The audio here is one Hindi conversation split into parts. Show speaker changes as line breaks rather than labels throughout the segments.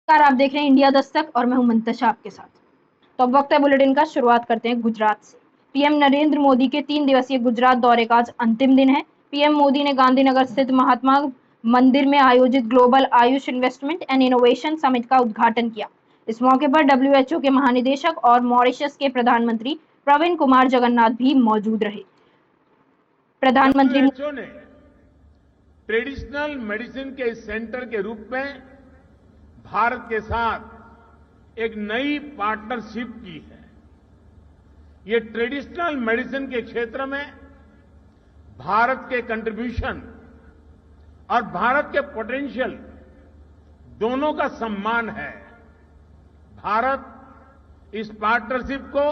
नमस्कार, आप देख रहे हैं इंडिया दस्तक और मैं हूं मंतशा आपके साथ। तो अब वक्त है बुलेटिन का। शुरुआत करते हैं गुजरात से। पीएम नरेंद्र मोदी के 3 दिवसीय गुजरात दौरे का आज अंतिम दिन है। पीएम मोदी ने गांधीनगर स्थित महात्मा मंदिर में आयोजित global Ayush investment and innovation summit का उद्घाटन किया। इस मौके पर डब्ल्यूएचओ के महानिदेशक और मॉरिशस के प्रधानमंत्री प्रवीण कुमार जगन्नाथ भी मौजूद रहे। प्रधानमंत्री
डब्ल्यूएचओ ने ट्रेडिशनल मेडिसिन के सेंटर के रूप में भारत के साथ एक नई पार्टनरशिप की है। ये ट्रेडिशनल मेडिसिन के क्षेत्र में भारत के कंट्रीब्यूशन और भारत के पोटेंशियल दोनों का सम्मान है। भारत इस पार्टनरशिप को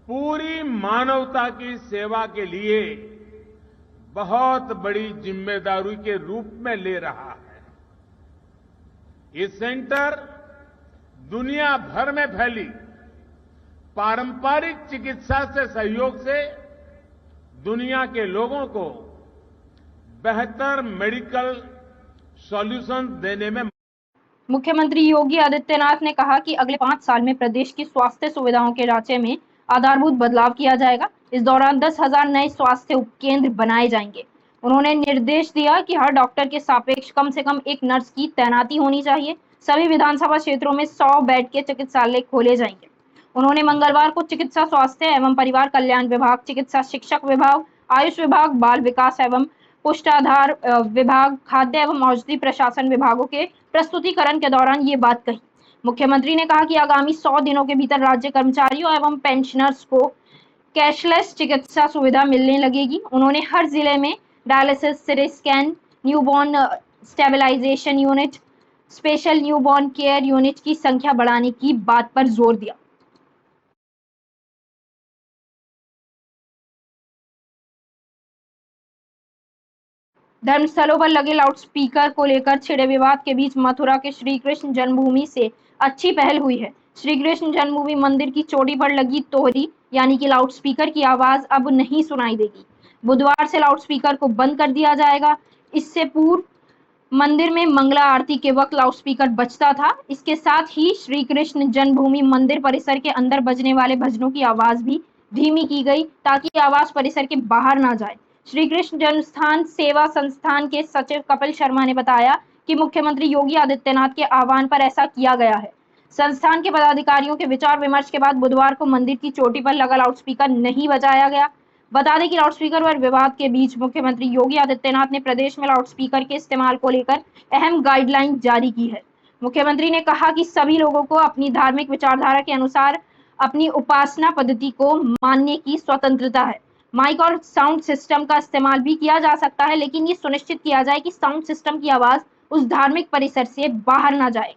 पूरी मानवता की सेवा के लिए बहुत बड़ी जिम्मेदारी के रूप में ले रहा है। ये सेंटर दुनिया भर में फैली पारंपरिक चिकित्सा से सहयोग से दुनिया के लोगों को बेहतर मेडिकल सॉल्यूशन देने में।
मुख्यमंत्री योगी आदित्यनाथ ने कहा कि अगले 5 साल में प्रदेश की स्वास्थ्य सुविधाओं के ढांचे में आधारभूत बदलाव किया जाएगा। इस दौरान 10,000 नए स्वास्थ्य उपकेंद्र बनाए जाएंगे। उन्होंने निर्देश दिया कि हर डॉक्टर के सापेक्ष कम से कम एक नर्स की तैनाती होनी चाहिए। सभी विधानसभा क्षेत्रों में 100 बेड के चिकित्सालय खोले जाएंगे। उन्होंने मंगलवार को चिकित्सा स्वास्थ्य एवं परिवार कल्याण विभाग, चिकित्सा शिक्षक विभाग, आयुष विभाग, बाल विकास एवं पुष्टाधार विभाग, खाद्य एवं औषधि प्रशासन विभागों के प्रस्तुतिकरण के दौरान ये बात कही। मुख्यमंत्री ने कहा कि आगामी 100 दिनों के भीतर राज्य कर्मचारियों एवं पेंशनर्स को कैशलेस चिकित्सा सुविधा मिलने लगेगी। उन्होंने हर जिले में dialysis, CT scan, newborn stabilization unit, special newborn care unit की संख्या बढ़ाने की बात पर जोर दिया। धर्मस्थलों पर लगे लाउडस्पीकर को लेकर छिड़े विवाद के बीच मथुरा के श्री कृष्ण जन्मभूमि से अच्छी पहल हुई है। श्री कृष्ण जन्मभूमि मंदिर की चोटी पर लगी तोहरी यानी कि लाउडस्पीकर की आवाज अब नहीं सुनाई देगी। बुधवार से लाउडस्पीकर को बंद कर दिया जाएगा। इससे पूर्व मंदिर में मंगला आरती के वक्त लाउडस्पीकर बजता था। इसके साथ ही श्री कृष्ण जन्मभूमि मंदिर परिसर के अंदर बजने वाले भजनों की आवाज भी धीमी की गई ताकि आवाज परिसर के बाहर ना जाए। श्री कृष्ण जन्मस्थान सेवा संस्थान के सचिव कपिल शर्मा ने बताया कि मुख्यमंत्री योगी आदित्यनाथ के आह्वान पर ऐसा किया गया है। संस्थान के पदाधिकारियों के विचार विमर्श के बाद बुधवार को मंदिर की चोटी पर लगा लाउडस्पीकर नहीं बजाया गया। बता दें कि लाउडस्पीकर पर विवाद के बीच मुख्यमंत्री योगी आदित्यनाथ ने प्रदेश में लाउडस्पीकर के इस्तेमाल को लेकर अहम गाइडलाइन जारी की है। मुख्यमंत्री ने कहा कि सभी लोगों को अपनी धार्मिक विचारधारा के अनुसार अपनी उपासना पद्धति को मानने की स्वतंत्रता है। माइक और साउंड सिस्टम का इस्तेमाल भी किया जा सकता है, लेकिन ये सुनिश्चित किया जाए कि साउंड सिस्टम की आवाज उस धार्मिक परिसर से बाहर ना जाए।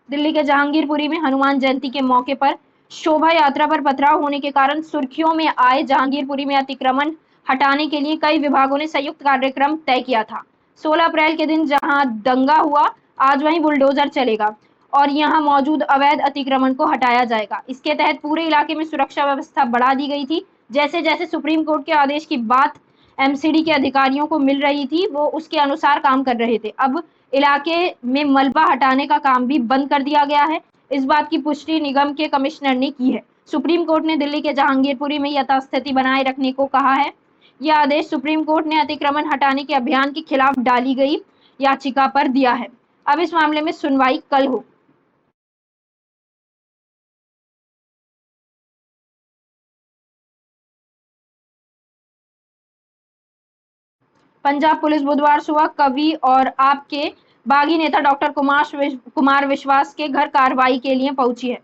दिल्ली के जहांगीरपुरी में हनुमान जयंती के मौके पर शोभा यात्रा पर पथराव होने के कारण सुर्खियों में आए जहांगीरपुरी में अतिक्रमण हटाने के लिए कई विभागों ने संयुक्त कार्यक्रम तय किया था। 16 अप्रैल के दिन जहां दंगा हुआ, आज वहीं बुलडोजर चलेगा और यहां मौजूद अवैध अतिक्रमण को हटाया जाएगा। इसके तहत पूरे इलाके में सुरक्षा व्यवस्था बढ़ा दी गई थी। जैसे जैसे सुप्रीम कोर्ट के आदेश की बात एमसीडी के अधिकारियों को मिल रही थी, वो उसके अनुसार काम कर रहे थे। अब इलाके में मलबा हटाने का काम भी बंद कर दिया गया है। इस बात की पुष्टि निगम के कमिश्नर ने की है। सुप्रीम कोर्ट ने दिल्ली के जहांगीरपुरी में यथास्थिति बनाए रखने को कहा है। यह आदेश सुप्रीम कोर्ट ने अतिक्रमण हटाने के अभियान के खिलाफ डाली गई याचिका पर दिया है। अब इस मामले में सुनवाई कल हो। पंजाब पुलिस बुधवार सुबह कवि और आपके बागी नेता डॉक्टर कुमार विश्वास के घर कार्रवाई के लिए पहुंची है।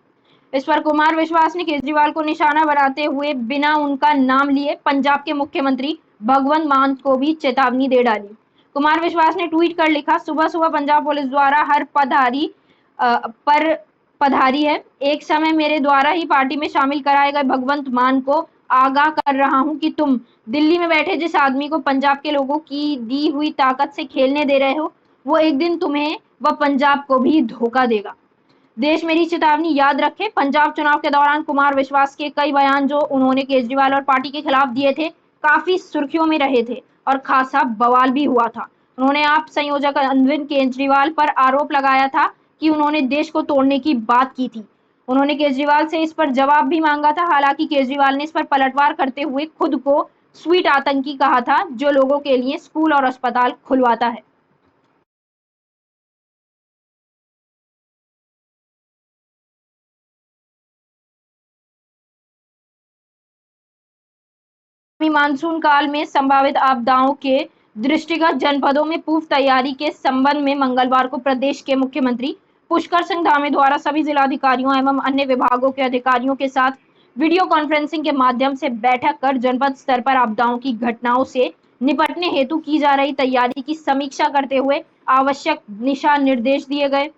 इस पर कुमार विश्वास ने केजरीवाल को निशाना बनाते हुए बिना उनका नाम लिए पंजाब के मुख्यमंत्री भगवंत मान को भी चेतावनी दे डाली। कुमार विश्वास ने ट्वीट कर लिखा, सुबह सुबह पंजाब पुलिस द्वारा हर पर पधारी है। एक समय मेरे द्वारा ही पार्टी में शामिल कराए गए भगवंत मान को आगाह कर रहा हूं कि तुम दिल्ली में बैठे जिस आदमी को पंजाब के लोगों की दी हुई ताकत से खेलने दे रहे हो, वो एक दिन तुम्हें व पंजाब को भी धोखा देगा। देश मेरी चेतावनी याद रखे। पंजाब चुनाव के दौरान कुमार विश्वास के कई बयान जो उन्होंने केजरीवाल और पार्टी के खिलाफ दिए थे, काफी सुर्खियों में रहे थे और खासा बवाल भी हुआ था। उन्होंने आप संयोजक अरविंद केजरीवाल पर आरोप लगाया था कि उन्होंने देश को तोड़ने की बात की थी। उन्होंने केजरीवाल से इस पर जवाब भी मांगा था। हालांकि केजरीवाल ने इस पर पलटवार करते हुए खुद को स्वीट आतंकी कहा था, जो लोगों के लिए स्कूल और अस्पताल खुलवाता है। मानसून काल में संभावित आपदाओं के दृष्टिगत जनपदों में पूर्व तैयारी के संबंध में मंगलवार को प्रदेश के मुख्यमंत्री पुष्कर सिंह धामी द्वारा सभी जिलाधिकारियों एवं अन्य विभागों के अधिकारियों के साथ वीडियो कॉन्फ्रेंसिंग के माध्यम से बैठक कर जनपद स्तर पर आपदाओं की घटनाओं से निपटने हेतु की जा रही तैयारी की समीक्षा करते हुए आवश्यक दिशा निर्देश दिए गए।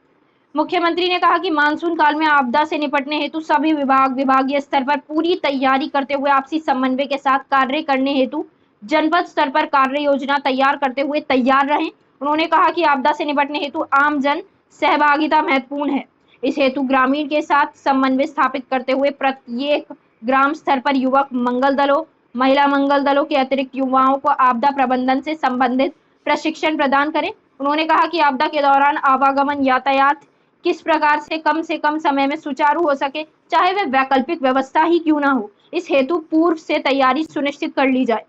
मुख्यमंत्री ने कहा कि मानसून काल में आपदा से निपटने हेतु सभी विभागीय स्तर पर पूरी तैयारी करते हुए आपसी समन्वय के साथ कार्य करने हेतु जनपद स्तर पर कार्य योजना तैयार करते हुए तैयार रहें। उन्होंने कहा कि आपदा से निपटने हेतु आम जन सहभागिता महत्वपूर्ण है। इस हेतु ग्रामीण के साथ समन्वय स्थापित करते हुए प्रत्येक ग्राम स्तर पर युवक मंगल दलों, महिला मंगल दलों के अतिरिक्त युवाओं को आपदा प्रबंधन से संबंधित प्रशिक्षण प्रदान करें। उन्होंने कहा कि आपदा के दौरान आवागमन यातायात किस प्रकार से कम समय में सुचारू हो सके, चाहे वह वैकल्पिक व्यवस्था ही क्यों ना हो, इस हेतु पूर्व से तैयारी सुनिश्चित कर ली जाए।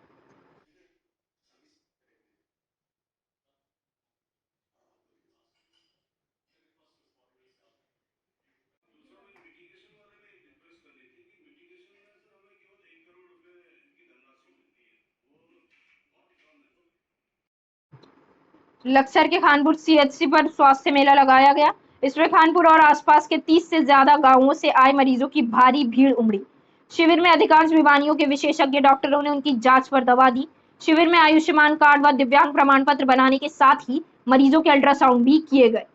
लक्सर के खानपुर सीएचसी पर स्वास्थ्य मेला लगाया गया। इसमें खानपुर और आसपास के 30 से ज्यादा गांवों से आए मरीजों की भारी भीड़ उमड़ी। शिविर में अधिकांश बीमारियों के विशेषज्ञ डॉक्टरों ने उनकी जांच पर दवा दी। शिविर में आयुष्मान कार्ड व दिव्यांग प्रमाण पत्र बनाने के साथ ही मरीजों के अल्ट्रासाउंड भी किए गए।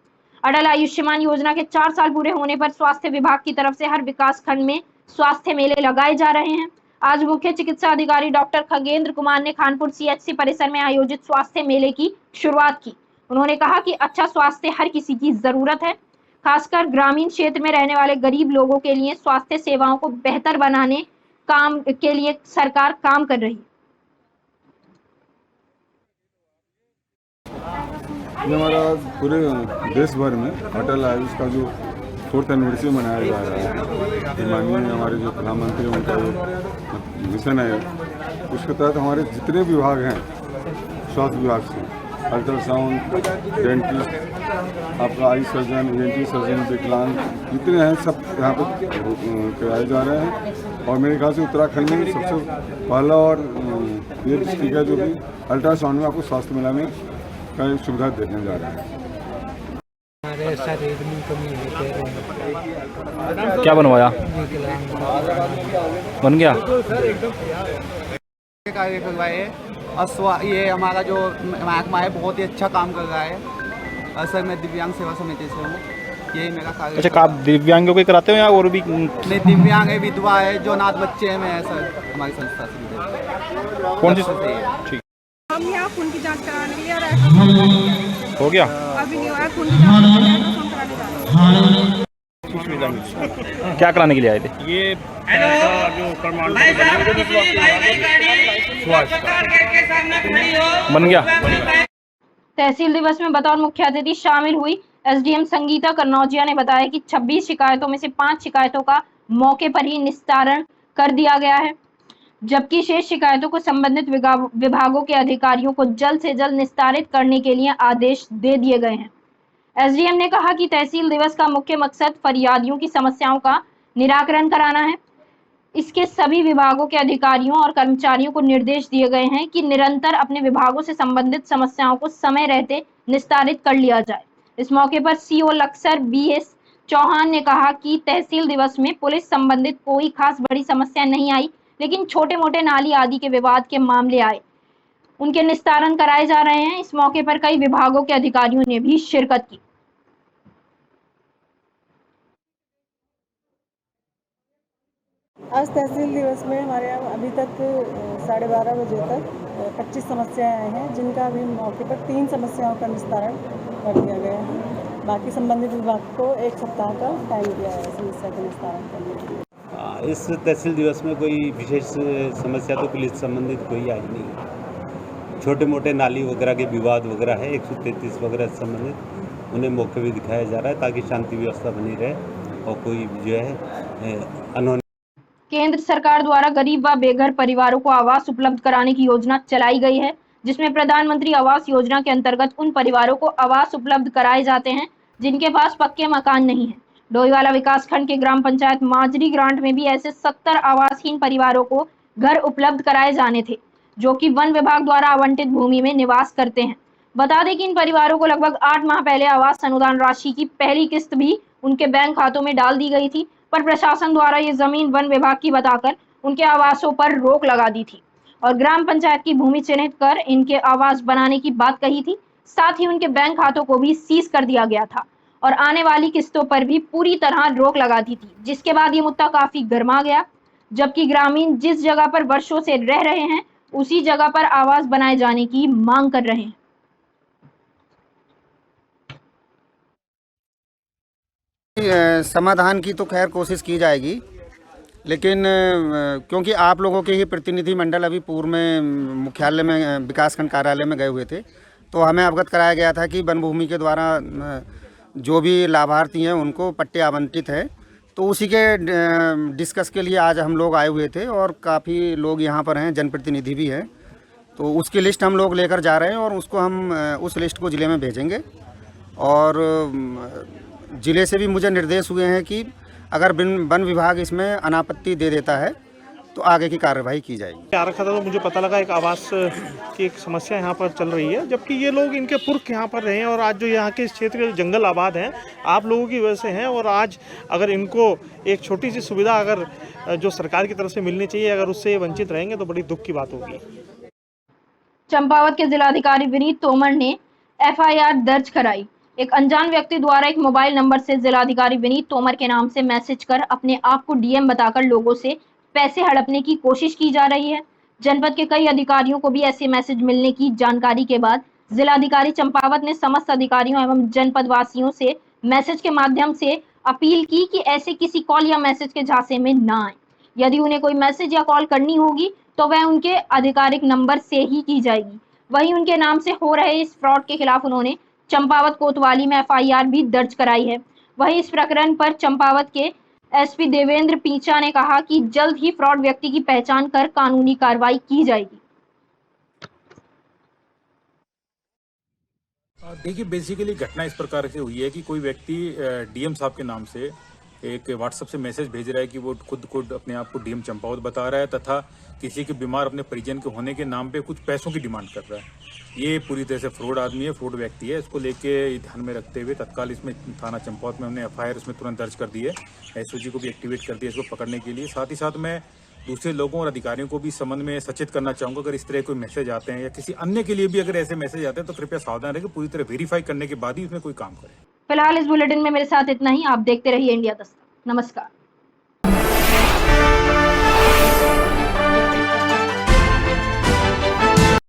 अटल आयुष्मान योजना के 4 साल पूरे होने पर स्वास्थ्य विभाग की तरफ से हर विकास खंड में स्वास्थ्य मेले लगाए जा रहे हैं। आज मुख्य चिकित्सा अधिकारी डॉक्टर खगेंद्र कुमार ने खानपुर सीएचसी परिसर में आयोजित स्वास्थ्य मेले की शुरुआत की। उन्होंने कहा कि अच्छा स्वास्थ्य हर किसी की जरूरत है। खासकर ग्रामीण क्षेत्र में रहने वाले गरीब लोगों के लिए स्वास्थ्य सेवाओं को बेहतर बनाने काम के लिए सरकार काम कर रही है।
ये हमारा पूरे देश भर में अटल आयुष का जो 4th एनिवर्सरी मनाया जा रहा है। माननीय हमारे जो प्रधानमंत्री उनका जो मिशन है, उसके तहत हमारे जितने विभाग हैं स्वास्थ्य विभाग से, अल्ट्रासाउंड, डेंटिस्ट, आपका आई सर्जन, ENT सर्जन, विकलांग जितने हैं सब यहाँ पर कराए जा रहे हैं। और मेरे ख्याल से उत्तराखंड में सबसे पहला और ये डिस्ट्रिक्ट है जो भी अल्ट्रासाउंड में आपको स्वास्थ्य मेला में का सुविधा देने जा रहे हैं।
हमारे शरीर में कमी है, कह रहे हैं।
क्या बनवाया? बन गया?
कार्य करवाए और ये हमारा जो महकमा है बहुत ही अच्छा काम कर रहा है। सर मैं दिव्यांग सेवा समिति से हूँ, यही मेरा कार्य।
अच्छा, आप दिव्यांगों को कराते हो या और भी?
नहीं, दिव्यांग है, विधवा है, जो अनाथ बच्चे हैं, मैं सर हमारी संस्था से।
कौन सी? ठीक।
हम यहाँ खून की जांच कराने के लिए और अल्ट्रासाउंड
हो गया?
अभी नहीं हुआ, खून की जांच अल्ट्रासाउंड कराने जा रहे हैं।
क्या कराने के लिए आए थे?
ये जो प्रमाण
बन गया?
तहसील दिवस में बतौर मुख्य अतिथि शामिल हुई एसडीएम संगीता कन्नौजिया ने बताया कि 26 शिकायतों में से 5 शिकायतों का मौके पर ही निस्तारण कर दिया गया है, जबकि शेष शिकायतों को संबंधित विभागों के अधिकारियों को जल्द से जल्द निस्तारित करने के लिए आदेश दे दिए गए हैं। एसडीएम ने कहा कि तहसील दिवस का मुख्य मकसद फरियादियों की समस्याओं का निराकरण कराना है। इसके सभी विभागों के अधिकारियों और कर्मचारियों को निर्देश दिए गए हैं कि निरंतर अपने विभागों से संबंधित समस्याओं को समय रहते निस्तारित कर लिया जाए। इस मौके पर सीओ लक्सर BS चौहान ने कहा कि तहसील दिवस में पुलिस संबंधित कोई खास बड़ी समस्या नहीं आई, लेकिन छोटे मोटे नाली आदि के विवाद के मामले आए, उनके निस्तारण कराए जा रहे हैं। इस मौके पर कई विभागों के अधिकारियों ने भी शिरकत की।
आज तहसील दिवस में हमारे यहाँ अभी तक 12:30 बजे तक 25 समस्याएं आई हैं, जिनका अभी मौके पर 3 समस्याओं का निस्तारण कर दिया गया है। बाकी संबंधित विभाग को 1 सप्ताह का टाइम दिया है समस्या का निस्तारण करने के लिए।
इस तहसील दिवस में कोई विशेष समस्या तो पुलिस संबंधित कोई आई नहीं। छोटे मोटे नाली वगैरह के विवाद वगैरह है 133 वगैरह से संबंधित, उन्हें मौके भी दिखाया जा रहा है ताकि शांति व्यवस्था बनी रहे और कोई जो है अनहोनी।
केंद्र सरकार द्वारा गरीब व बेघर परिवारों को आवास उपलब्ध कराने की योजना चलाई गई है, जिसमें प्रधानमंत्री आवास योजना के अंतर्गत उन परिवारों को आवास उपलब्ध कराए जाते हैं जिनके पास पक्के मकान नहीं है। डोईवाला विकासखंड के ग्राम पंचायत माजरी ग्रांट में भी ऐसे 70 आवासहीन परिवारों को घर उपलब्ध कराए जाने थे, जो कि वन विभाग द्वारा आवंटित भूमि में निवास करते हैं। बता दें कि इन परिवारों को लगभग 8 माह पहले आवास अनुदान राशि की पहली किस्त भी उनके बैंक खातों में डाल दी गई थी, पर प्रशासन द्वारा ये जमीन वन विभाग की बताकर उनके आवासों पर रोक लगा दी थी और ग्राम पंचायत की भूमि चिन्हित कर इनके आवास बनाने की बात कही थी। साथ ही उनके बैंक खातों को भी सीज कर दिया गया था और आने वाली किस्तों पर भी पूरी तरह रोक लगा दी थी, जिसके बाद ये मुद्दा काफी गर्मा गया, जबकि ग्रामीण जिस जगह पर वर्षों से रह रहे हैं उसी जगह पर आवास बनाए जाने की मांग कर रहे हैं।
समाधान की तो खैर कोशिश की जाएगी, लेकिन क्योंकि आप लोगों के ही प्रतिनिधि मंडल अभी पूर्व में मुख्यालय में विकासखंड कार्यालय में गए हुए थे, तो हमें अवगत कराया गया था कि वन भूमि के द्वारा जो भी लाभार्थी हैं उनको पट्टे आवंटित हैं, तो उसी के डिस्कस के लिए आज हम लोग आए हुए थे और काफ़ी लोग यहाँ पर हैं, जनप्रतिनिधि भी हैं, तो उसकी लिस्ट हम लोग लेकर जा रहे हैं और उसको हम उस लिस्ट को ज़िले में भेजेंगे। और ज़िले से भी मुझे निर्देश हुए हैं कि अगर वन विभाग इसमें अनापत्ति दे देता है तो आगे की कार्रवाई की जाएगी।
आ रखा था तो मुझे पता लगा एक आवास की एक समस्या यहाँ पर चल रही है, जबकि ये लोग इनके पुरख यहाँ पर रहे हैं और आज जो यहाँ के क्षेत्र के जंगल आबाद हैं आप लोगों की वजह से हैं, और आज अगर इनको एक छोटी सी सुविधा अगर जो सरकार की तरफ से मिलनी चाहिए अगर उससे वंचित रहेंगे तो बड़ी दुख की बात होगी।
चंपावत के जिलाधिकारी विनीत तोमर ने FIR दर्ज कराई। एक अनजान व्यक्ति द्वारा एक मोबाइल नंबर से जिलाधिकारी विनीत तोमर के नाम से मैसेज कर अपने आप को DM बताकर लोगों से पैसे हड़पने की कोशिश की जा रही है। जनपद के कई अधिकारियों को भी ऐसे मैसेज मिलने की जानकारी के बाद जिलाधिकारी चंपावत ने समस्त अधिकारियों एवं जनपद वासियों से मैसेज के माध्यम से अपील की कि ऐसे किसी कॉल या मैसेज के झांसे में ना आए। यदि उन्हें कोई मैसेज या कॉल करनी होगी तो वह उनके आधिकारिक नंबर से ही की जाएगी। वहीं उनके नाम से हो रहे इस फ्रॉड के खिलाफ उन्होंने चंपावत कोतवाली में FIR भी दर्ज कराई है। वहीं इस प्रकरण पर चंपावत के SP देवेंद्र पीचा ने कहा कि जल्द ही फ्रॉड व्यक्ति की पहचान कर कानूनी कार्रवाई की जाएगी।
देखिए, बेसिकली घटना इस प्रकार से हुई है कि कोई व्यक्ति DM साहब के नाम से एक व्हाट्सएप से मैसेज भेज रहा है कि वो खुद अपने आप को DM चंपावत बता रहा है तथा किसी के बीमार अपने परिजन के होने के नाम पे कुछ पैसों की डिमांड कर रहा है। ये पूरी तरह से फ्रॉड आदमी है, फ्रॉड व्यक्ति है। इसको लेके ध्यान में रखते हुए तत्काल इसमें थाना चंपावत में हमने FIR इसमें तुरंत दर्ज कर दी है। SOG को भी एक्टिवेट कर दिया इसको पकड़ने के लिए। साथ ही साथ मैं दूसरे लोगों और अधिकारियों को भी इस संबंध में सचेत करना चाहूँगा, अगर इस तरह कोई मैसेज आते हैं या किसी अन्य के लिए भी अगर ऐसे मैसेज आते हैं तो कृपया सावधान रहे, पूरी तरह वेरीफाई करने के बाद ही इसमें कोई काम करें।
फिलहाल इस बुलेटिन में मेरे साथ इतना ही। आप देखते रहिए इंडिया दस्तक। नमस्कार।